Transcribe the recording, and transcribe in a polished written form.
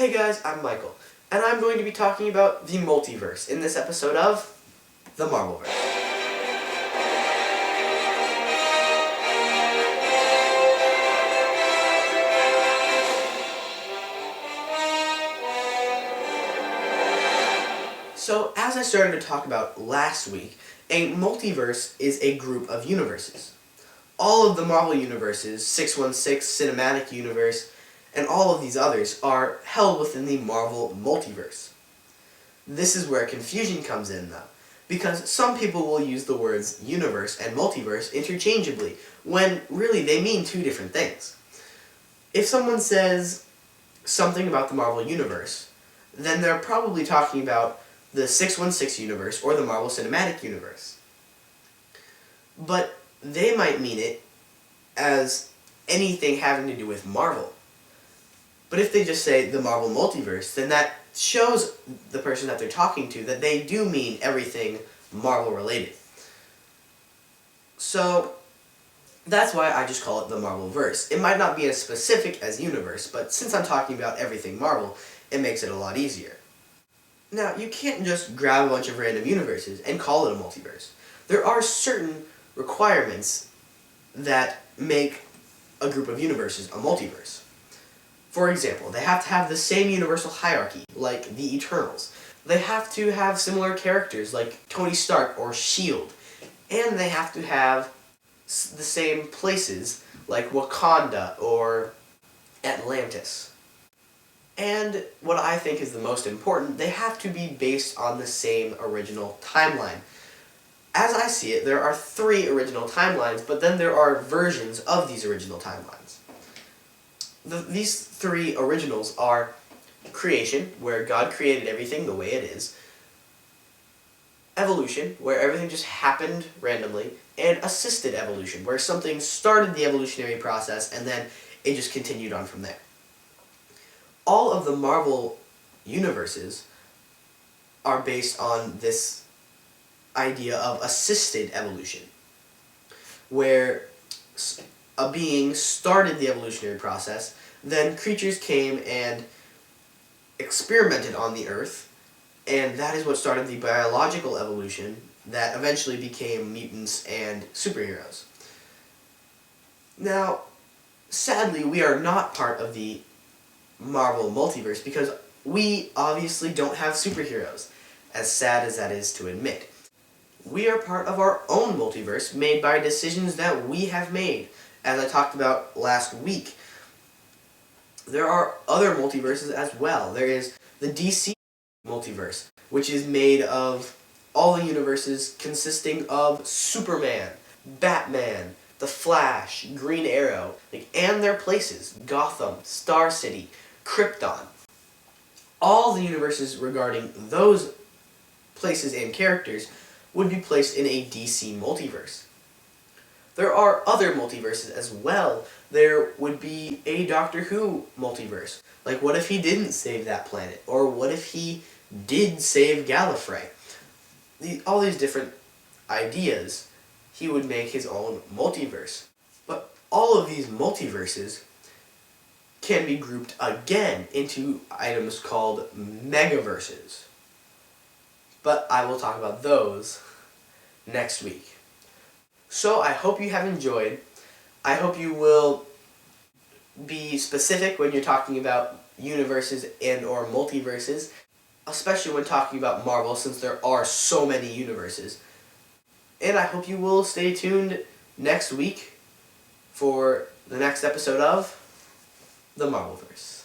Hey guys, I'm Michael, and I'm going to be talking about the multiverse in this episode of the Marvelverse. So, as I started to talk about last week, a multiverse is a group of universes. All of the Marvel universes, 616, Cinematic Universe, and all of these others are held within the Marvel Multiverse. This is where confusion comes in, though, because some people will use the words universe and multiverse interchangeably, when really they mean two different things. If someone says something about the Marvel Universe, then they're probably talking about the 616 universe or the Marvel Cinematic Universe. But they might mean it as anything having to do with Marvel. But if they just say the Marvel Multiverse, then that shows the person that they're talking to that they do mean everything Marvel related. So that's why I just call it the Marvelverse. It might not be as specific as universe, but since I'm talking about everything Marvel, it makes it a lot easier. Now, you can't just grab a bunch of random universes and call it a multiverse. There are certain requirements that make a group of universes a multiverse. For example, they have to have the same universal hierarchy, like the Eternals. They have to have similar characters, like Tony Stark or S.H.I.E.L.D. And they have to have the same places, like Wakanda or Atlantis. And what I think is the most important, they have to be based on the same original timeline. As I see it, there are 3 original timelines, but then there are versions of these original timelines. These 3 originals are creation, where God created everything the way it is, evolution, where everything just happened randomly, and assisted evolution, where something started the evolutionary process and then it just continued on from there. All of the Marvel universes are based on this idea of assisted evolution, where a being started the evolutionary process, then creatures came and experimented on the Earth, and that is what started the biological evolution that eventually became mutants and superheroes. Now, sadly, we are not part of the Marvel Multiverse because we obviously don't have superheroes, as sad as that is to admit. We are part of our own multiverse made by decisions that we have made. As I talked about last week, there are other multiverses as well. There is the DC multiverse, which is made of all the universes consisting of Superman, Batman, The Flash, Green Arrow, and their places, Gotham, Star City, Krypton. All the universes regarding those places and characters would be placed in a DC multiverse. There are other multiverses as well. There would be a Doctor Who multiverse. Like, what if he didn't save that planet? Or what if he did save Gallifrey? All these different ideas, he would make his own multiverse. But all of these multiverses can be grouped again into items called Megaverses. But I will talk about those next week. So I hope you have enjoyed. I hope you will be specific when you're talking about universes and or multiverses, especially when talking about Marvel since there are so many universes. And I hope you will stay tuned next week for the next episode of the Marvelverse.